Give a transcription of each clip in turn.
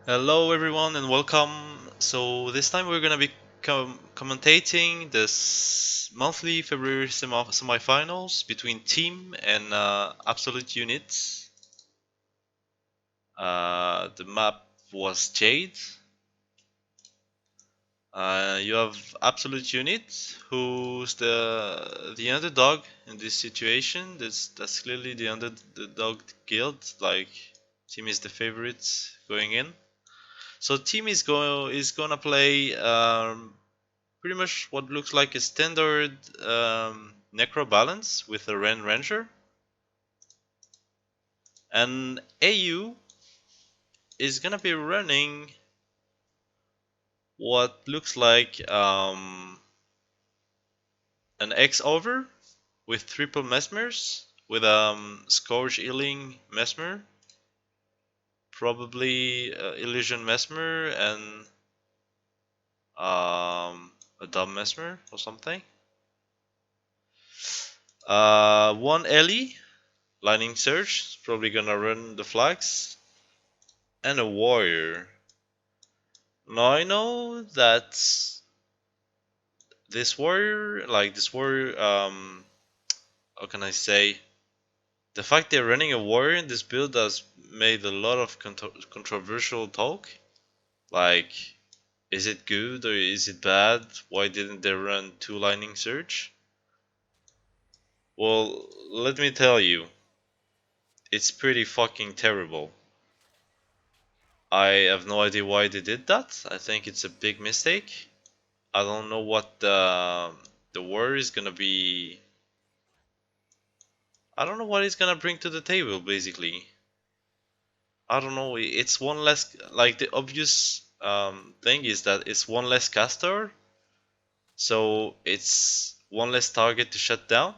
Hello everyone and welcome. So this time we're gonna be commentating this monthly February semifinals between Team and Absolute Units. The map was Jade. You have Absolute Unit, who's the underdog in this situation. That's clearly the underdog guild. Like Team is the favorite going in. So Team is gonna play pretty much what looks like a standard Necro balance with a Ren Ranger. And AU is gonna be running what looks like an X over with triple Mesmers with Scourge Healing Mesmer, probably Illusion Mesmer and a Dumb Mesmer or something. One Ellie, Lightning Surge, probably gonna run the flags, and a Warrior. Now I know that this warrior, how can I say? The fact they're running a warrior in this build has made a lot of controversial talk. Like, is it good or is it bad? Why didn't they run two Lightning Surge? Well, let me tell you, it's pretty fucking terrible. I have no idea why they did that. I think it's a big mistake. I don't know what the war is gonna be. I don't know what it's gonna bring to the table. Basically, I don't know. It's one less. Like the obvious thing is that it's one less caster, so it's one less target to shut down.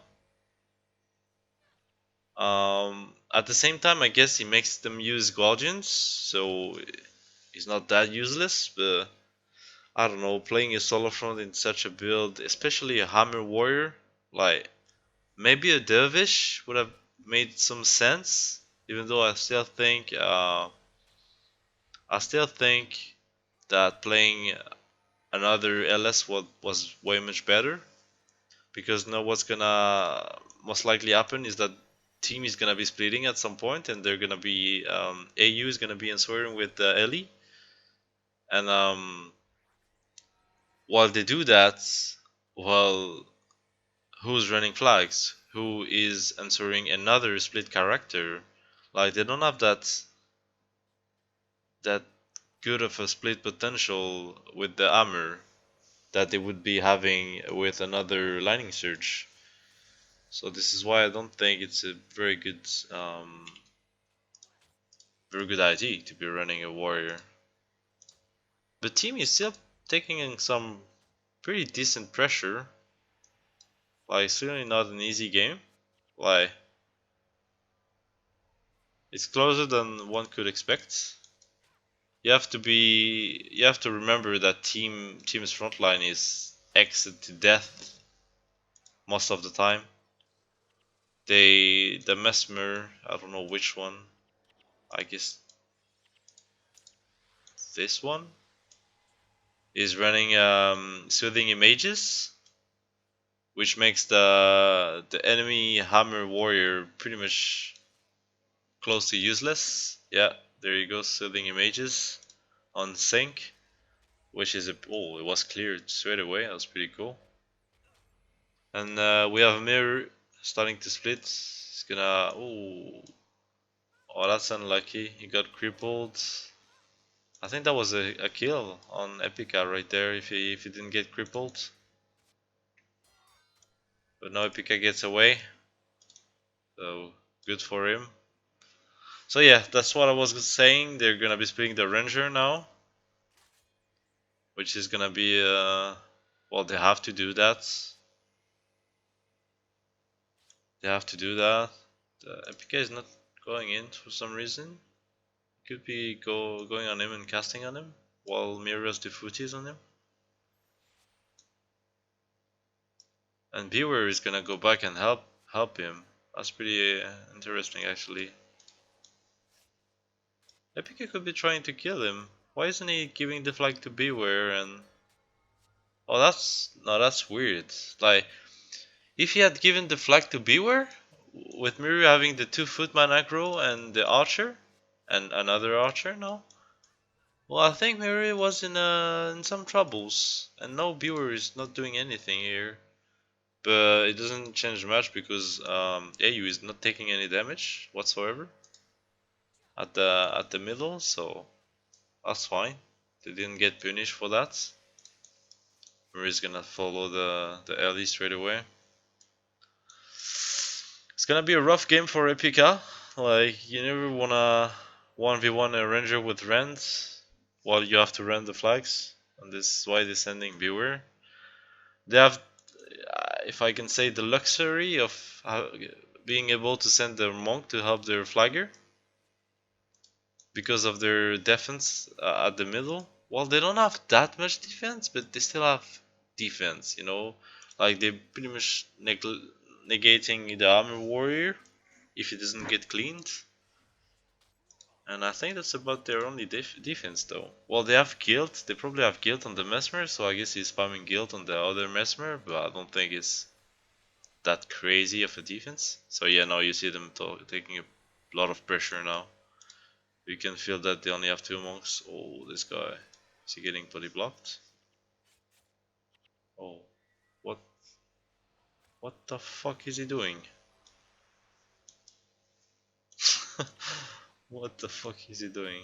At the same time, I guess he makes them use guardians, so he's not that useless. But I don't know, playing a solo front in such a build, especially a hammer warrior, like maybe a dervish would have made some sense, even though I still think that playing another LS was way much better, because now what's gonna most likely happen is that team is gonna be splitting at some point, and they're gonna be AU is gonna be answering with Ellie, and while they do that, well, who's running flags? Who is answering another split character? Like they don't have that good of a split potential with the armor that they would be having with another lightning surge. So this is why I don't think it's a very good idea to be running a warrior. The team is still taking in some pretty decent pressure. Like certainly not an easy game. Like it's closer than one could expect. You have to remember that team's frontline is exit to death most of the time. The Mesmer, I don't know which one. I guess this one is running soothing images, which makes the enemy hammer warrior pretty much close to useless. Yeah, there you go, soothing images on sync, which is it was cleared straight away. That was pretty cool. And we have a mirror starting to split. He's gonna. Oh, that's unlucky. He got crippled. I think that was a kill on Epica right there if he didn't get crippled. But now Epica gets away. So good for him. So yeah, that's what I was saying. They're gonna be splitting the Ranger now, which is gonna be well, they have to do that. They have to do that. The Epica is not going in for some reason. Could be going on him and casting on him while Mirios Defuti on him. And Beware is gonna go back and help him. That's pretty interesting actually. Epica could be trying to kill him. Why isn't he giving the flag to Beware and... Oh, that's... No, that's weird. Like, if he had given the flag to Beware, with Miru having the 2 footman aggro and the archer, and another archer now, well, I think Miru was in some troubles. And no, Beware is not doing anything here. But it doesn't change much because AU is not taking any damage whatsoever at the middle, so that's fine. They didn't get punished for that. Mari's gonna follow the alley straight away. It's gonna be a rough game for Epica. Like, you never wanna 1v1 a ranger with Rend while you have to rend the flags. And this is why they're sending Beware. They have, if I can say, the luxury of being able to send their monk to help their flagger because of their defense at the middle. Well, they don't have that much defense, but they still have defense, you know? Like, they're pretty much negating the armor warrior if it doesn't get cleaned. And I think that's about their only defense, though. Well, they have guild. They probably have guild on the mesmer, so I guess he's spamming guild on the other mesmer, but I don't think it's that crazy of a defense. So yeah, now you see them taking a lot of pressure now. You can feel that they only have 2 monks. Oh, this guy. Is he getting body blocked? Oh, what? What the fuck is he doing? What the fuck is he doing?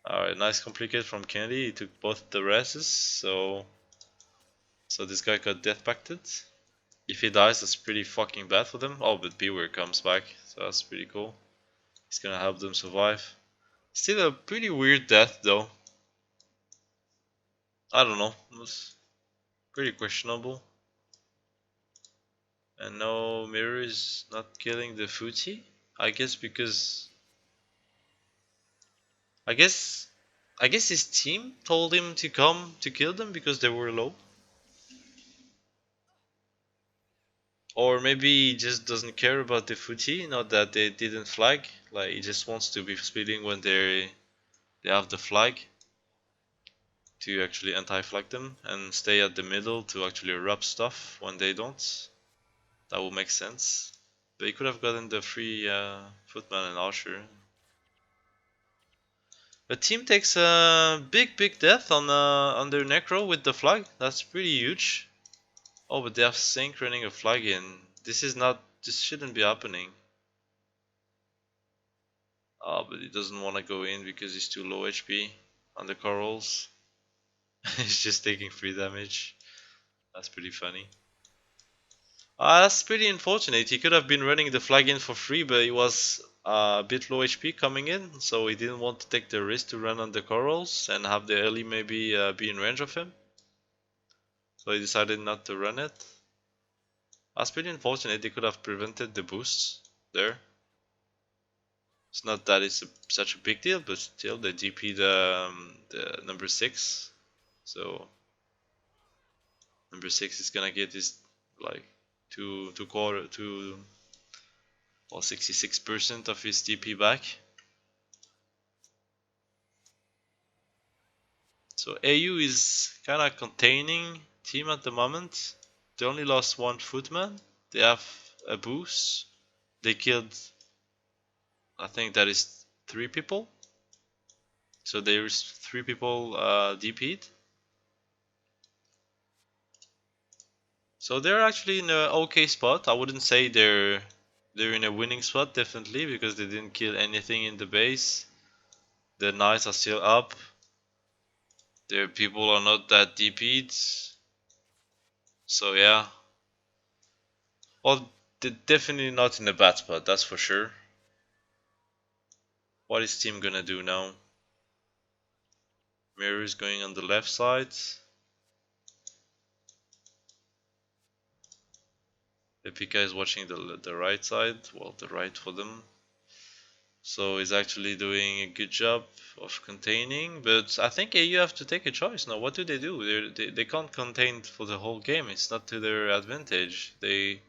Alright, nice complicate from Kennedy. He took both the reses, so this guy got death pacted. If he dies, that's pretty fucking bad for them. Oh, but Beware comes back, so that's pretty cool. He's gonna help them survive. Still a pretty weird death, though. I don't know. It was pretty questionable. And no, Mirror is not killing the Futi. I guess because I guess his team told him to come to kill them because they were low. Or maybe he just doesn't care about the Futi, not that they didn't flag. Like, he just wants to be speeding when they have the flag to actually anti-flag them and stay at the middle to actually rub stuff when they don't. That would make sense. But he could have gotten the free footman and archer. The team takes a big death on their necro with the flag. That's pretty huge. Oh, but they have Sync running a flag in. This shouldn't be happening. Oh, but he doesn't want to go in because he's too low HP on the corals. He's just taking free damage. That's pretty funny. That's pretty unfortunate. He could have been running the flag in for free, but he was a bit low HP coming in, so he didn't want to take the risk to run on the corals and have the early maybe be in range of him. So he decided not to run it. That's pretty unfortunate. They could have prevented the boosts there. It's not that it's such a big deal, but still they DP'd the number 6. So number 6 is gonna get this like well, 66% of his DP back. So AU is kinda containing team at the moment. They only lost 1 footman. They have a boost. They killed, I think that is 3 people. So there's 3 people DP'd. So they're actually in an okay spot. I wouldn't say they're in a winning spot, definitely, because they didn't kill anything in the base. The knights are still up. Their people are not that DP'd. So yeah. Well, they're definitely not in a bad spot, that's for sure. What is team gonna do now? Mirror is going on the left side. Epica is watching the right side, well, the right for them. So he's actually doing a good job of containing, but I think AU have to take a choice now. What do? They can't contain for the whole game. It's not to their advantage. They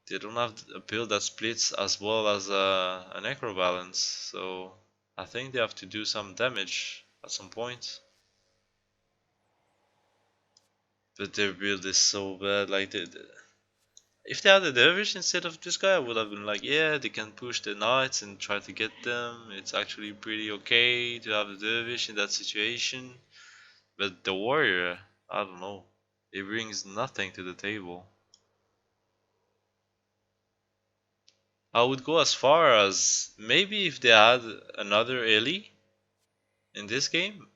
don't have a build that splits as well as a necro balance. So I think they have to do some damage at some point. But their build is so bad. Like, if they had a dervish instead of this guy, I would have been like, yeah, they can push the knights and try to get them. It's actually pretty okay to have a dervish in that situation. But the warrior, I don't know. It brings nothing to the table. I would go as far as maybe if they had another Ellie in this game,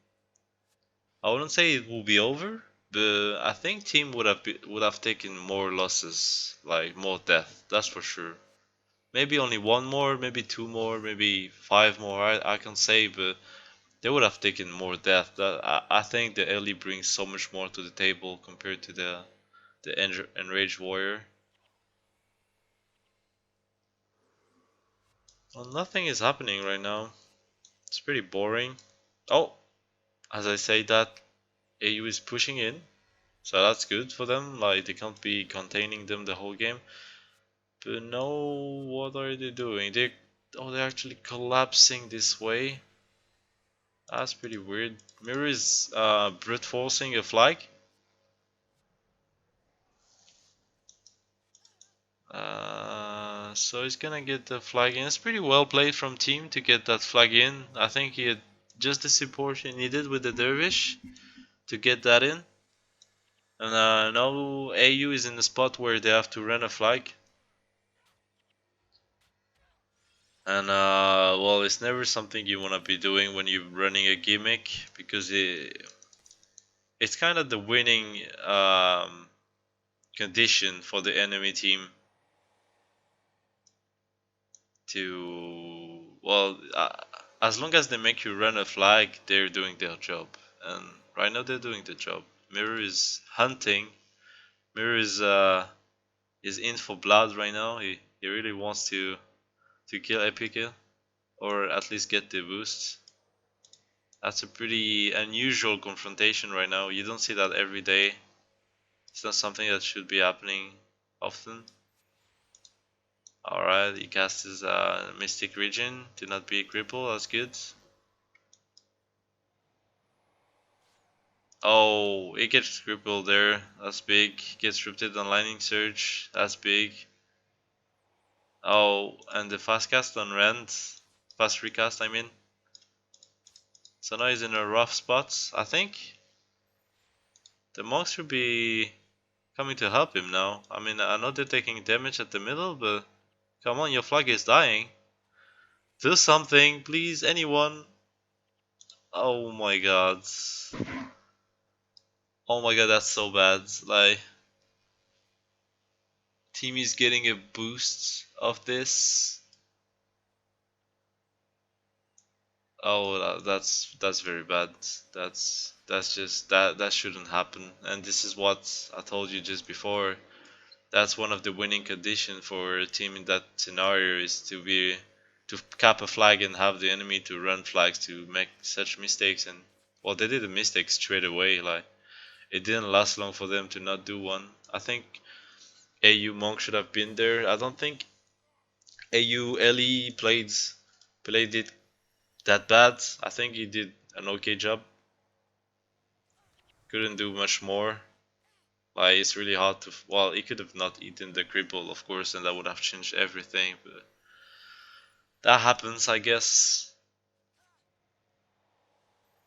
I wouldn't say it will be over, but I think team would have taken more losses, like more death. That's for sure. Maybe only one more, maybe two more, maybe five more. I can say, but they would have taken more death. I think the Ellie brings so much more to the table compared to the enraged warrior. Well, nothing is happening right now. It's pretty boring. Oh, as I say that, AU is pushing in, so that's good for them. Like they can't be containing them the whole game. But no, what are they doing? They're actually collapsing this way. That's pretty weird. Mirror is brute forcing a flag. So he's gonna get the flag in. It's pretty well played from team to get that flag in. I think he had just the support he needed with the dervish to get that in. And now AU is in the spot where they have to run a flag. And well, it's never something you want to be doing when you're running a gimmick because it's kind of the winning condition for the enemy team to, well, as long as they make you run a flag, they're doing their job. And right now they're doing the job. Mirror is hunting. Mirror is in for blood right now. He really wants to kill Epica or at least get the boost. That's a pretty unusual confrontation right now. You don't see that every day. It's not something that should be happening often. Alright, he cast his Mystic Region to not be a cripple, that's good. Oh, it gets crippled there, that's big. Gets rooted on Lightning Surge, that's big. Oh, and the fast cast on Rend. Fast recast, I mean. So now he's in a rough spot, I think. The monks should be coming to help him now. I mean, I know they're taking damage at the middle, but come on, your flag is dying. Do something, please, anyone. Oh my god. Oh my god, that's so bad. Like, team is getting a boost of this. Oh, that's very bad. That's just that shouldn't happen. And this is what I told you just before. That's one of the winning conditions for a team in that scenario is to cap a flag and have the enemy to run flags to make such mistakes. And well, they did a mistake straight away. Like it didn't last long for them to not do one. I think AU Monk should have been there. I don't think AU Ellie played it that bad. I think he did an okay job. Couldn't do much more. Like it's really hard to. Well, he could have not eaten the cripple, of course, and that would have changed everything. But that happens, I guess.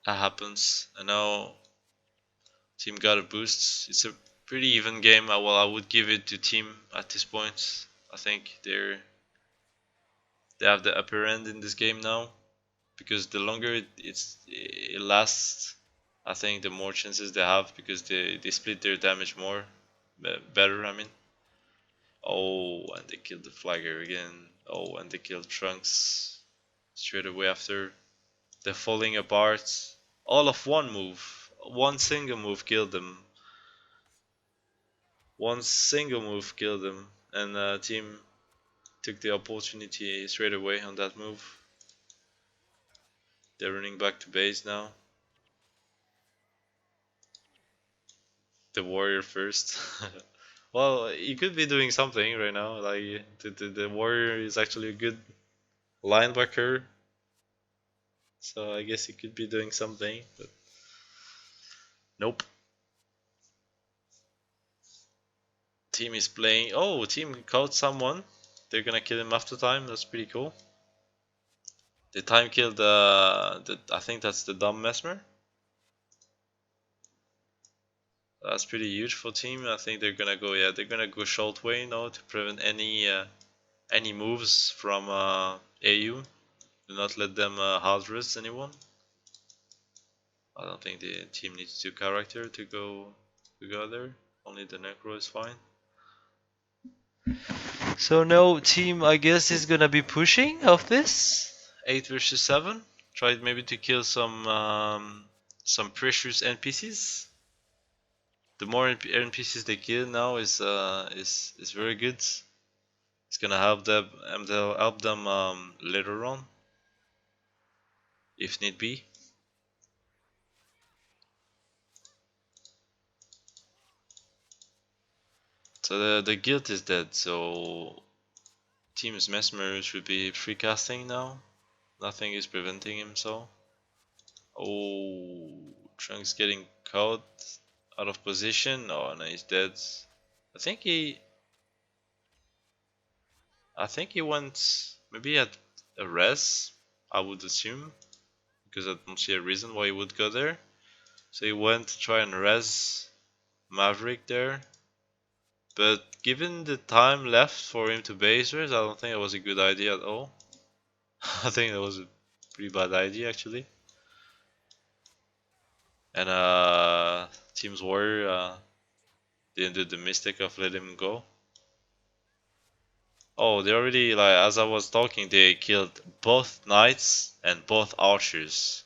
That happens. And now team got a boost. It's a pretty even game. Well, I would give it to team at this point. I think they have the upper end in this game now because the longer it lasts, I think the more chances they have because they split their damage more better. I mean. Oh, and they killed the flagger again. Oh, and they killed Trunks straight away after. They're falling apart. All of one move. One single move killed them. One single move killed them. And team took the opportunity straight away on that move. They're running back to base now. The warrior first. Well, he could be doing something right now. Like the warrior is actually a good linebacker. So I guess he could be doing something, but nope. Team is playing. Oh, team caught someone. They're gonna kill him after time. That's pretty cool. The time killed the I think that's the dumb mesmer. That's pretty huge for team. I think they're gonna go. Yeah, they're gonna go short way now to prevent any moves from AU. Do not let them hard rest anyone. I don't think the team needs two character to go there. Only the Necro is fine. So no team, I guess, is gonna be pushing of this 8 versus 7. Tried maybe to kill some precious NPCs. The more NPCs they kill now is very good. It's gonna help them they'll help them later on if need be. So the guild is dead. So team's mesmer should be free casting now. Nothing is preventing him. So oh, Trunks getting caught out of position. Oh no, he's dead. I think he I think he went maybe at a res. I would assume because I don't see a reason why he would go there. So he went to try and res Maverick there. But given the time left for him to base res, I don't think it was a good idea at all. I think that was a pretty bad idea actually. And Team's Warrior didn't do the mistake of letting him go. Oh, they already, like, as I was talking, they killed both knights and both archers.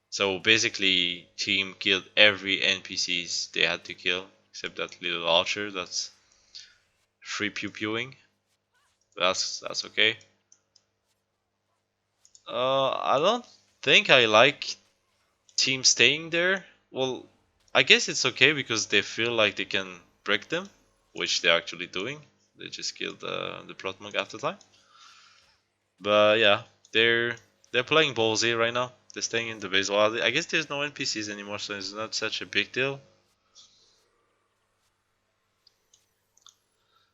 So basically, team killed every NPCs they had to kill, except that little archer that's free pew pewing. That's okay. I don't think I like team staying there. Well, I guess it's okay because they feel like they can break them, which they're actually doing. They just killed the Protmog after time. But yeah, they're playing ballsy right now. They're staying in the base. Well, I guess there's no NPCs anymore, so it's not such a big deal.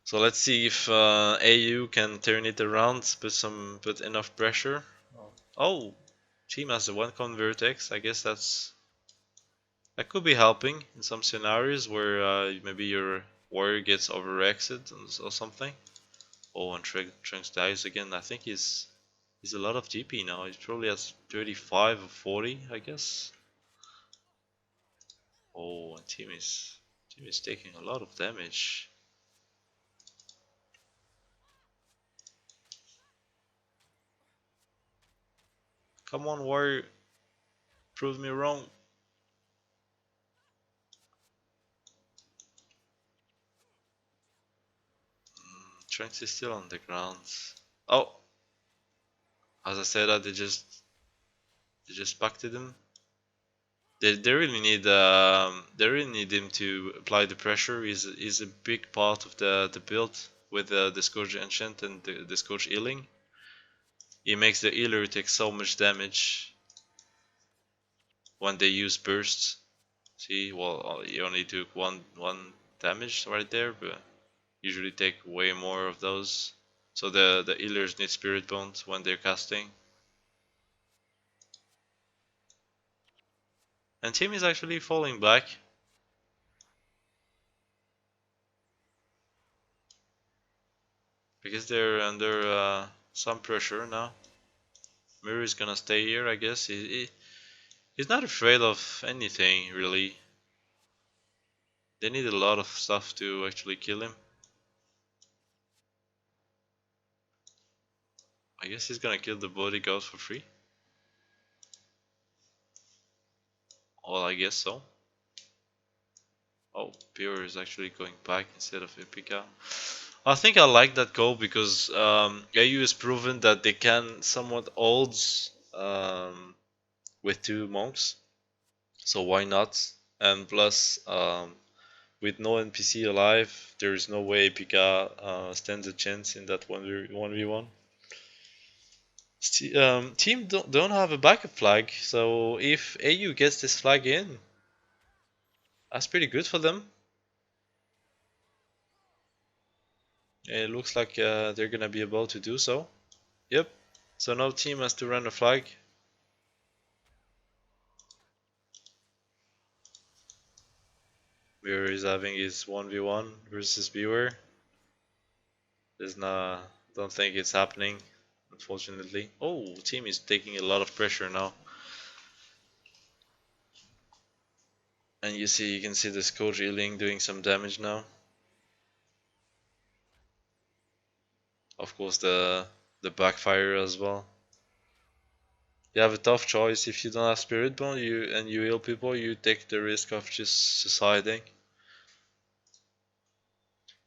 So let's see if AU can turn it around, put enough pressure. Oh, team has the one convertex. I guess that could be helping in some scenarios where maybe your warrior gets overexed or something. Oh, and Trunks dies again. I think he's a lot of GP now. He probably has 35 or 40, I guess. Oh, and team is taking a lot of damage. Come on, warrior, prove me wrong. Trunks is still on the ground. Oh, as I said, they just bucked him. They really need him to apply the pressure. He's a big part of the build with the Scourge Enchant and the Scourge healing. He makes the healer take so much damage when they use bursts. See, well, he only took one damage right there, but usually take way more of those. So the healers need Spirit Bond when they're casting. And team is actually falling back. Because they're under some pressure now. Mirror is gonna stay here, I guess. He's not afraid of anything, really. They need a lot of stuff to actually kill him. I guess he's gonna kill the bodyguard for free. Well, I guess so. Oh, Pure is actually going back instead of Epica. I think I like that goal because AU has proven that they can somewhat hold with two monks. So why not? And plus, with no NPC alive, there is no way Epica stands a chance in that 1v1. Team don't have a backup flag, so if AU gets this flag in, that's pretty good for them. It looks like they're gonna be able to do so. Yep. So no team has to run a flag. Beware is having his 1v1 versus Beware. There's not. Don't think it's happening, unfortunately. Oh, team is taking a lot of pressure now, and you can see this coach Ealing doing some damage now. Of course, the backfire as well. You have a tough choice. If you don't have Spirit Bond, you heal people, you take the risk of just suiciding.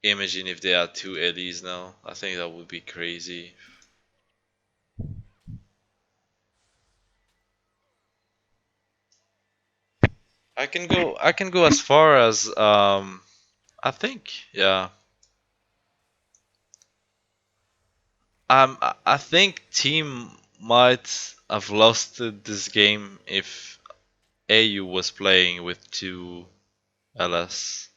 Imagine if they had two Eddies now. I think that would be crazy. I can go as far as I think, yeah. I think team might have lost this game if AU was playing with two LS.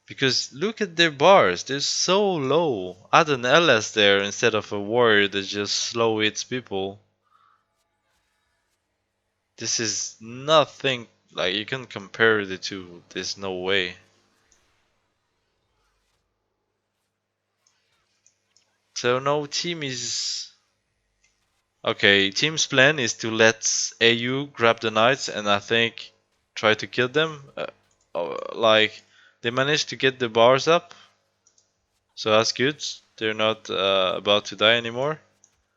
Because look at their bars, they're so low. Add an LS there instead of a warrior that just slow hits people. This is nothing, like you can compare the two, there's no way. So no, team is... Okay, team's plan is to let AU grab the knights and I think try to kill them. Like, they managed to get the bars up, so that's good. They're not about to die anymore.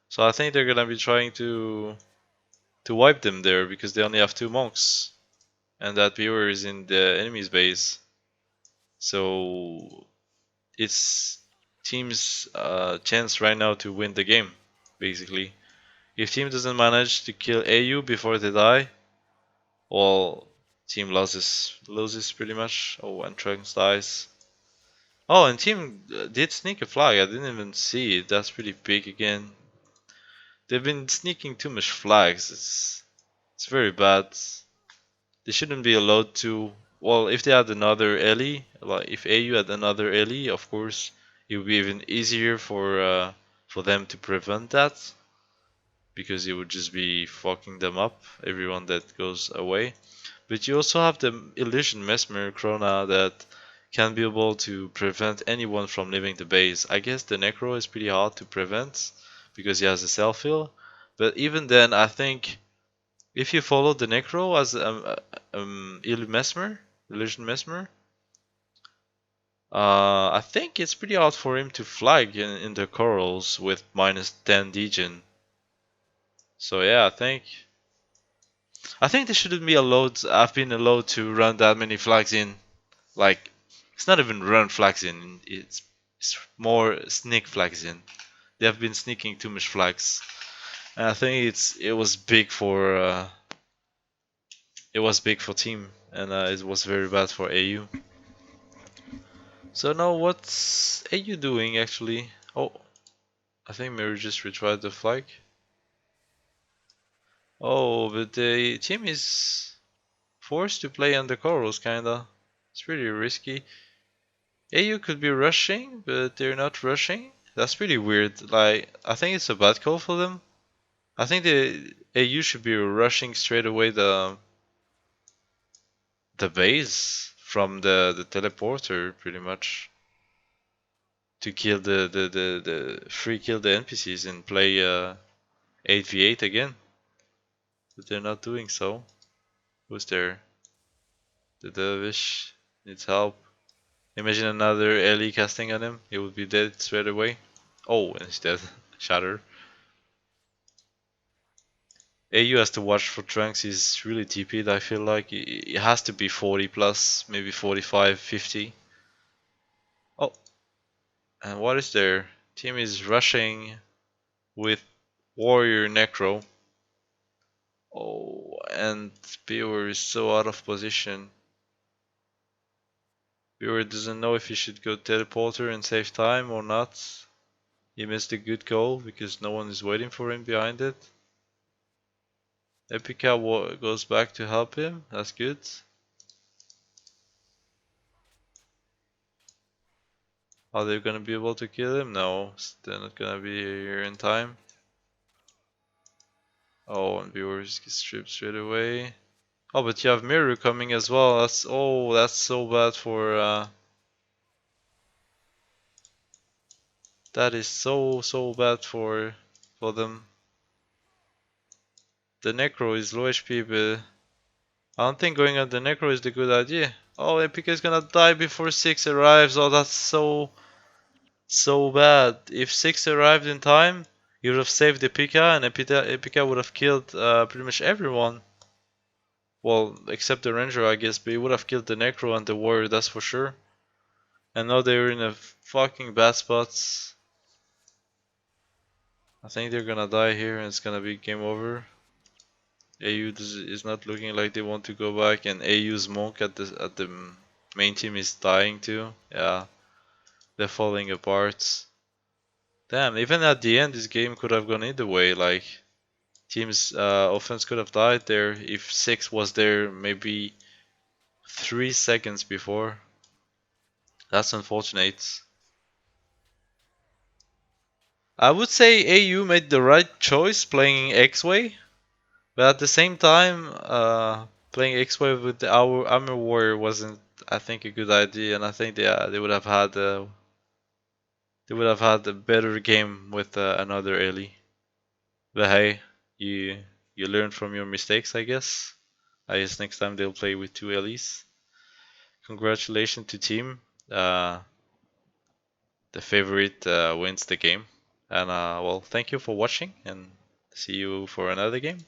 So I think they're gonna be trying to wipe them there because they only have two monks. And that viewer is in the enemy's base. So it's team's chance right now to win the game, basically. If team doesn't manage to kill AU before they die, well, team loses pretty much. Oh, and Trunks dies. Oh, and team did sneak a flag. I didn't even see it. That's pretty big again. They've been sneaking too much flags. It's very bad. They shouldn't be allowed to. Well, if they had another Ellie, like if AU had another Ellie, of course, it would be even easier for them to prevent that because it would just be fucking them up. Everyone that goes away. But you also have the Illusion Mesmer Krona that can be able to prevent anyone from leaving the base. I guess the Necro is pretty hard to prevent because he has a self heal. But even then, I think if you follow the Necro as Illusion Mesmer, I think it's pretty hard for him to flag in the corals with minus 10 degen. So yeah, I think they shouldn't be allowed. I've been allowed to run that many flags in. Like, it's not even run flags in. It's more sneak flags in. They have been sneaking too much flags. And I think it was big for team, and it was very bad for AU. So now what's AU doing actually? Oh, I think Mary just retried the flag. Oh, but the team is forced to play under corals kinda. It's pretty risky. AU could be rushing, but they're not rushing. That's pretty weird. Like, I think it's a bad call for them. I think the AU should be rushing straight away the base from the teleporter pretty much to kill the free kill the NPCs and play 8v8 again. But they're not doing so. Who's there? The dervish needs help. Imagine another Ellie casting on him. He would be dead straight away. Oh, and he's dead. Shatter. AU has to watch for Trunks. He's really TP'd, I feel like. It has to be 40 plus, maybe 45, 50. Oh, and what is there? Team is rushing with Warrior Necro. Oh, and Beaver is so out of position. Beaver doesn't know if he should go teleporter and save time or not. He missed a good goal because no one is waiting for him behind it. Epica goes back to help him. That's good. Are they gonna be able to kill him? No, they're not gonna be here in time. Oh, and viewers get stripped straight away. Oh, but you have Miru coming as well. That's so bad for that is so bad for them. The Necro is low HP, but I don't think going on the Necro is the good idea. Oh, Epica is gonna die before 6 arrives. Oh, that's so bad. If 6 arrived in time, you would have saved Epica, and Epica would have killed pretty much everyone. Well, except the Ranger, I guess, but he would have killed the Necro and the Warrior, that's for sure. And now they're in a fucking bad spots. I think they're gonna die here and it's gonna be game over. AU is not looking like they want to go back, and AU's Monk at the main team is dying too. Yeah, they're falling apart. Damn, even at the end, this game could have gone either way. Like, team's offense could have died there if 6 was there maybe 3 seconds before. That's unfortunate. I would say AU made the right choice playing X-Way, but at the same time, playing X-Way with our Armor Warrior wasn't, I think, a good idea, and I think they would have had a better game with another Ellie. But hey, you learn from your mistakes, I guess. I guess next time they'll play with 2 Ellies. Congratulations to team. The favorite wins the game. And well, thank you for watching, and see you for another game.